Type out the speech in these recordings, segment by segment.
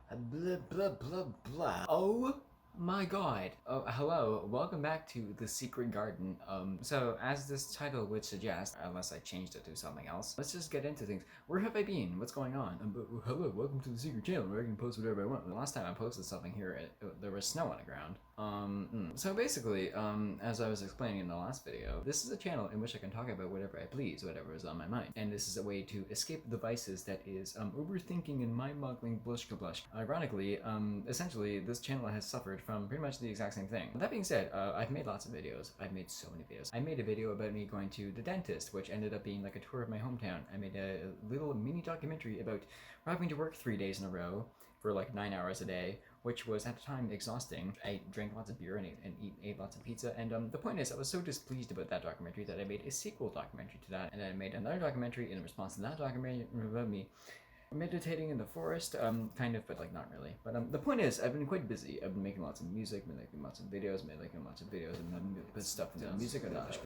Blah blah blah blah. Oh my god. Oh, hello. Welcome back to The Secret Garden. So as this title would suggest, unless I changed it to something else, let's just get into things. Where have I been? What's going on? Hello, welcome to The Secret Channel where I can post whatever I want. The last time I posted something here, there was snow on the ground. So basically, as I was explaining in the last video, this is a channel in which I can talk about whatever I please, whatever is on my mind. And this is a way to escape the vices that is overthinking and mind-boggling blushka blush. Ironically, essentially, this channel has suffered from pretty much the exact same thing. That being said, I've made lots of videos. I've made so many videos. I made a video about me going to the dentist, which ended up being like a tour of my hometown. I made a little mini documentary about having to work 3 days in a row for like 9 hours a day, which was at the time exhausting. I drank lots of beer and ate lots of pizza, and the point is, I was so displeased about that documentary that I made a sequel documentary to that, and then I made another documentary in response to that documentary about me meditating in the forest, kind of, but like not really. But the point is, I've been quite busy. I've been making lots of music, been making lots of videos, and put stuff into music and that.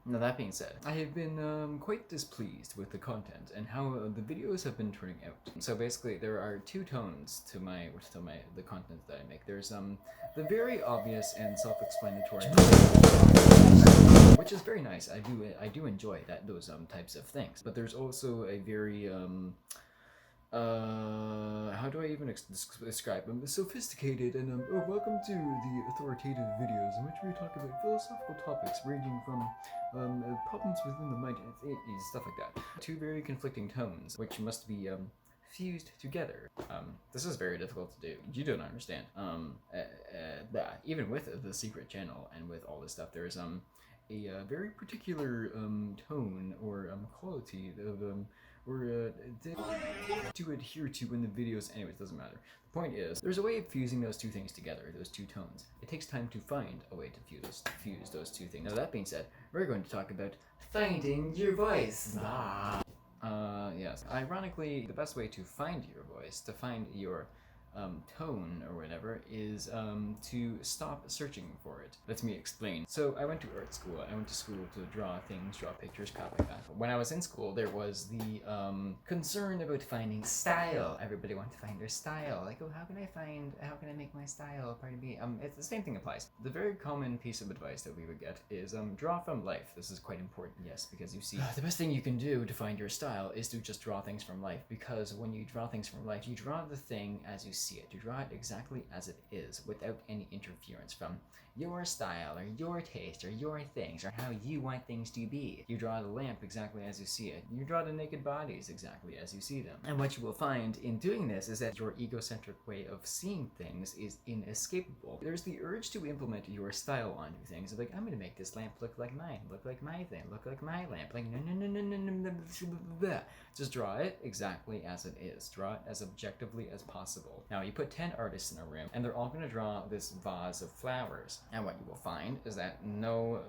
Now that being said, I have been quite displeased with the content and how the videos have been turning out. So basically, there are two tones to the content that I make. There's the very obvious and self-explanatory, which is very nice. I do enjoy those types of things. But there's also a very how do I even describe them? Sophisticated and welcome to the authoritative videos in which we talk about philosophical topics ranging from problems within the mind and stuff like that. Two very conflicting tones which must be fused together. This is very difficult to do. You don't understand. Even with the secret channel and with all this stuff, there's a very particular tone or quality of to adhere to in the videos. Anyways, doesn't matter. The point is, there's a way of fusing those two things together, those two tones. It takes time to find a way to fuse those two things. Now that being said, we're going to talk about finding your voice. Yes. Ironically, the best way to find your voice, to find your tone or whatever, is to stop searching for it. Let me explain. So I went to art school. I went to school to draw things, draw pictures, copy that. When I was in school, there was the concern about finding style. Everybody wanted to find their style. Like, oh, how can I make my style? Pardon me. It's the same thing applies. The very common piece of advice that we would get is draw from life. This is quite important, yes, because you see, the best thing you can do to find your style is to just draw things from life, because when you draw things from life, you draw the thing as you see it. You draw it exactly as it is, without any interference from your style or your taste or your things or how you want things to be. You draw the lamp exactly as you see it. You draw the naked bodies exactly as you see them. And what you will find in doing this is that your egocentric way of seeing things is inescapable. There's the urge to implement your style onto things. Like, I'm gonna make this lamp look like mine, look like my thing, look like my lamp. Like, no. Just draw it exactly as it is. Draw it as objectively as possible. Now, you put 10 artists in a room, and they're all gonna draw this vase of flowers. And what you will find is that no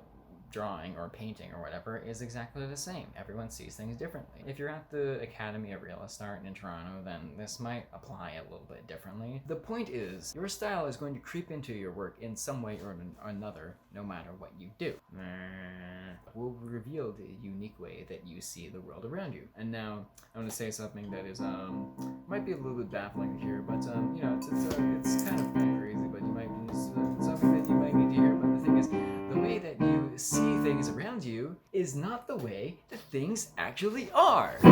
drawing or painting or whatever is exactly the same. Everyone sees things differently. If you're at the Academy of Realist Art in Toronto, then this might apply a little bit differently. The point is, your style is going to creep into your work in some way or another, no matter what you do. Will reveal the unique way that you see the world around you. And now, I'm going to say something that is, might be a little bit baffling here, but, you know, it's kind of crazy, but you might, it's something that you might need to hear. But the thing is, the way that you see things around you is not the way that things actually are. I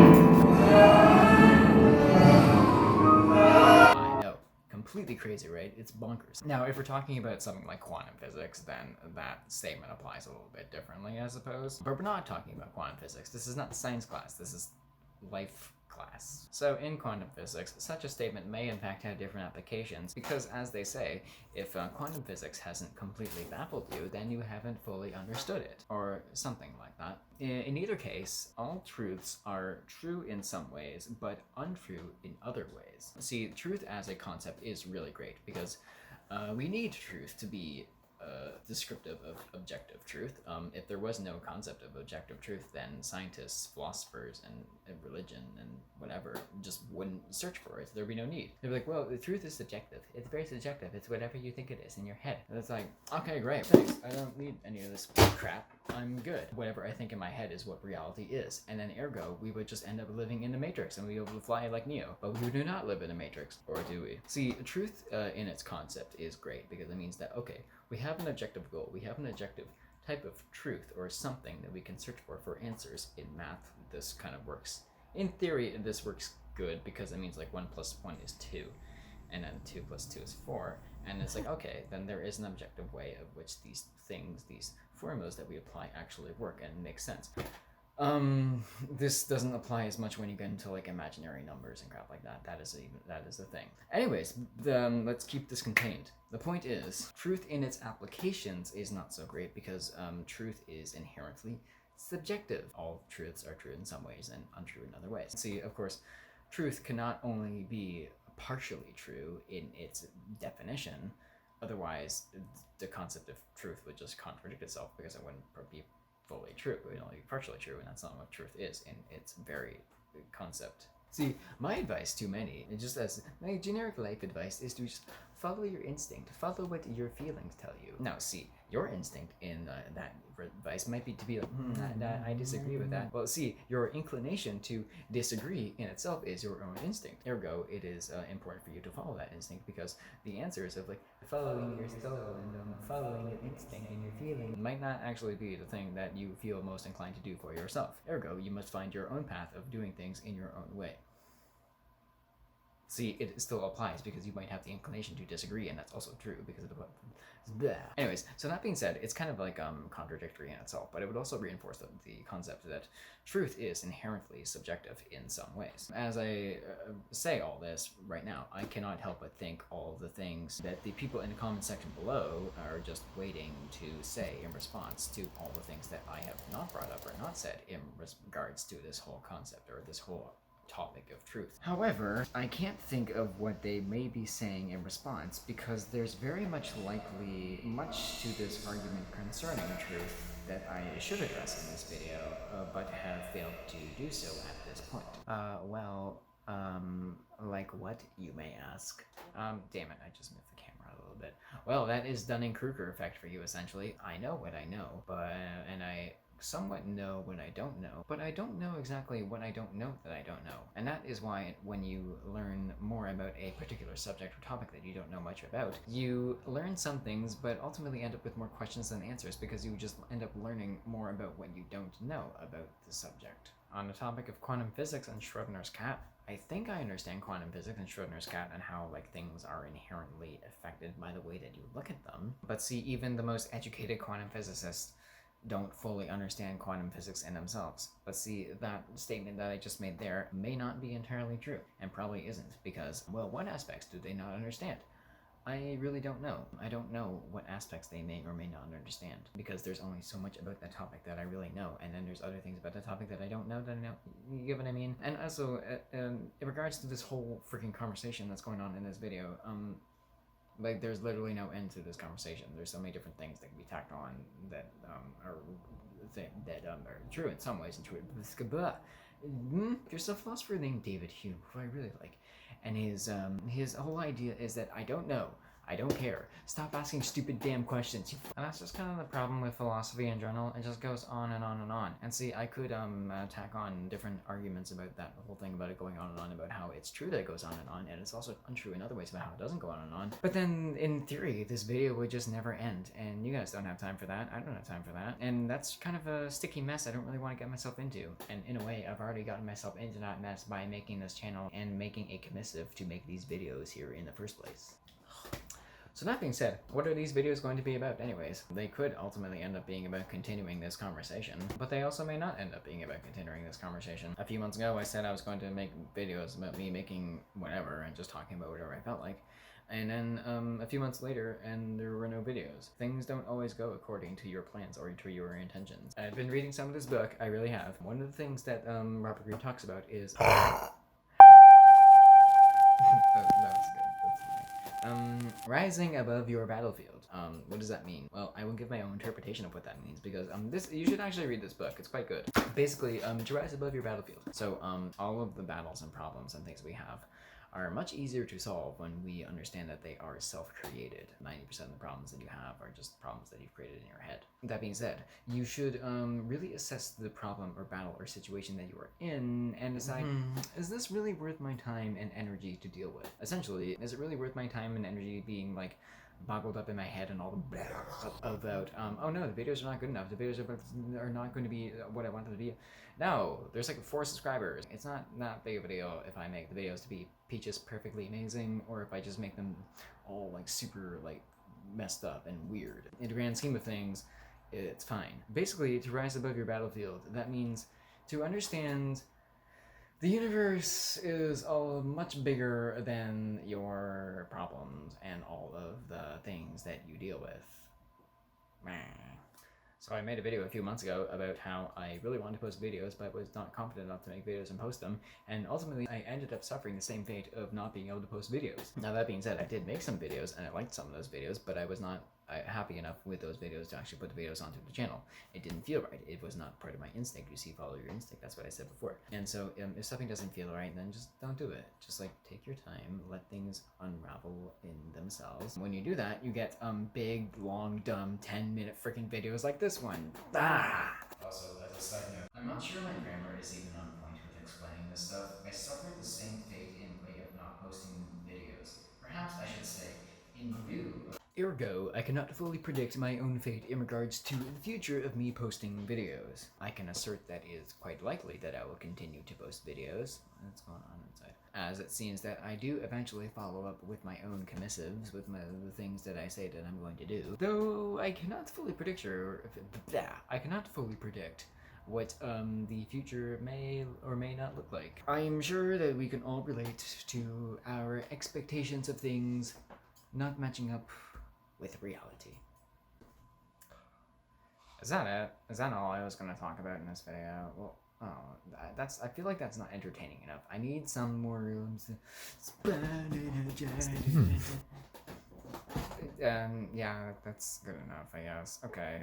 know, completely crazy, right? It's bonkers. Now, if we're talking about something like quantum physics, then that statement applies a little bit differently, I suppose. But we're not talking about quantum physics. This is not science class. This is life class. So in quantum physics, such a statement may in fact have different applications, because as they say, if quantum physics hasn't completely baffled you, then you haven't fully understood it, or something like that. In either case, all truths are true in some ways, but untrue in other ways. See, truth as a concept is really great, because we need truth to be descriptive of objective truth. If there was no concept of objective truth, then scientists, philosophers, and religion and whatever just wouldn't search for it. There'd be no need. They'd be like, well, the truth is subjective. It's very subjective. It's whatever you think it is in your head. And it's like, okay, great, thanks. I don't need any of this crap. I'm good. Whatever I think in my head is what reality is. And then ergo, we would just end up living in the Matrix and we'd be able to fly like Neo. But we do not live in a Matrix, or do we? See, truth in its concept is great because it means that, okay, we have an objective goal. We have an objective type of truth or something that we can search for answers. In math, this kind of works. In theory, this works good because it means like 1 + 1 is 2. And then 2 + 2 is 4. And it's like, okay, then there is an objective way of which these things, these formulas that we apply actually work and make sense. This doesn't apply as much when you get into like imaginary numbers and crap like that. That is a thing. Anyways, let's keep this contained. The point is, truth in its applications is not so great because truth is inherently subjective. All truths are true in some ways and untrue in other ways. See, of course, truth cannot only be partially true in its definition, otherwise the concept of truth would just contradict itself because it wouldn't be fully true. It would only be partially true, and that's not what truth is in its very concept. See, my advice to many, and just as my generic life advice, is to just follow your instinct, follow what your feelings tell you. Now, see, your instinct in that advice might be to be like, I disagree with that. Well, see, your inclination to disagree in itself is your own instinct. Ergo, it is important for you to follow that instinct because the answers of like following your soul and following your instinct and your feeling might not actually be the thing that you feel most inclined to do for yourself. Ergo, you must find your own path of doing things in your own way. See, it still applies because you might have the inclination to disagree, and that's also true because of the... Anyways, so that being said, it's kind of like contradictory in itself, but it would also reinforce the concept that truth is inherently subjective in some ways. As I say all this right now, I cannot help but think all the things that the people in the comment section below are just waiting to say in response to all the things that I have not brought up or not said in regards to this whole concept or this whole topic of truth. However, I can't think of what they may be saying in response because there's very much likely much to this argument concerning truth that I should address in this video, but have failed to do so at this point. Like what, you may ask? Damn it, I just moved the camera a little bit. Well, that is Dunning-Kruger effect for you, essentially. I know what I know, and I somewhat know what I don't know, but I don't know exactly what I don't know that I don't know. And that is why when you learn more about a particular subject or topic that you don't know much about, you learn some things but ultimately end up with more questions than answers because you just end up learning more about what you don't know about the subject. On the topic of quantum physics and Schrödinger's cat, I think I understand quantum physics and Schrödinger's cat and how like things are inherently affected by the way that you look at them. But see, even the most educated quantum physicists don't fully understand quantum physics in themselves. But see, that statement that I just made there may not be entirely true, and probably isn't, because, well, what aspects do they not understand? I really don't know. I don't know what aspects they may or may not understand, because there's only so much about that topic that I really know, and then there's other things about that topic that I don't know that I know. You get what I mean? And also, in regards to this whole freaking conversation that's going on in this video, like, there's literally no end to this conversation. There's so many different things that can be tacked on that are true in some ways and true. There's a philosopher named David Hume who I really like, and his whole idea is that I don't know. I don't care. Stop asking stupid damn questions. And that's just kind of the problem with philosophy in general. It just goes on and on and on. And see, I could tack on different arguments about that whole thing about it going on and on, about how it's true that it goes on, and it's also untrue in other ways about how it doesn't go on and on. But then, in theory, this video would just never end, and you guys don't have time for that. I don't have time for that. And that's kind of a sticky mess I don't really want to get myself into. And in a way, I've already gotten myself into that mess by making this channel and making a commissive to make these videos here in the first place. So that being said, what are these videos going to be about anyways? They could ultimately end up being about continuing this conversation, but they also may not end up being about continuing this conversation. A few months ago, I said I was going to make videos about me making whatever and just talking about whatever I felt like. And then a few months later, and there were no videos. Things don't always go according to your plans or to your intentions. I've been reading some of this book, I really have. One of the things that Robert Greene talks about is... Rising above your battlefield. What does that mean? Well, I will give my own interpretation of what that means because you should actually read this book. It's quite good. Basically, to rise above your battlefield. So all of the battles and problems and things we have are much easier to solve when we understand that they are self-created. 90% of the problems that you have are just problems that you've created in your head. That being said, you should really assess the problem or battle or situation that you are in and decide, is this really worth my time and energy to deal with? Essentially, is it really worth my time and energy being like boggled up in my head and all the blah about oh no, the videos are not good enough, the videos are not going to be what I want them to be. No, there's like 4 subscribers. It's not big of a deal if I make the videos to be Peaches perfectly amazing or if I just make them all like super like messed up and weird. In the grand scheme of things, it's fine. Basically, to rise above your battlefield, that means to understand the universe is all much bigger than your problems and all of the things that you deal with. So I made a video a few months ago about how I really wanted to post videos but was not confident enough to make videos and post them, and ultimately I ended up suffering the same fate of not being able to post videos. Now that being said, I did make some videos and I liked some of those videos, but I was not happy enough with those videos to actually put the videos onto the channel. It didn't feel right. It was not part of my instinct. You see, follow your instinct. That's what I said before. And so if something doesn't feel right, then just don't do it. Just like take your time, let things unravel in themselves. When you do that, you get big, long, dumb, 10-minute freaking videos like this one. Also, as a side note, I'm not sure my grammar is even on point with explaining this stuff. I suffered the same fate in way of not posting videos. Perhaps I should say, in view of Ergo, I cannot fully predict my own fate in regards to the future of me posting videos. I can assert that it is quite likely that I will continue to post videos. What's going on inside? As it seems that I do eventually follow up with my own commissives, with the things that I say that I'm going to do. Though I cannot fully predict what the future may or may not look like. I am sure that we can all relate to our expectations of things not matching up with reality. Is that it? Is that all I was going to talk about in this video? Well, I feel like that's not entertaining enough. I need some more yeah, that's good enough, I guess. Okay,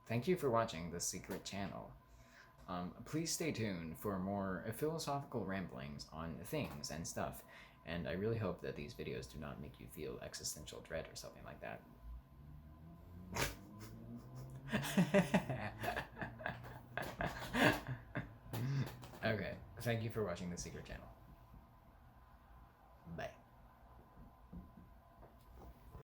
thank you for watching The Secret Channel. Please stay tuned for more philosophical ramblings on things and stuff. And I really hope that these videos do not make you feel existential dread or something like that. Okay, thank you for watching The Secret Channel.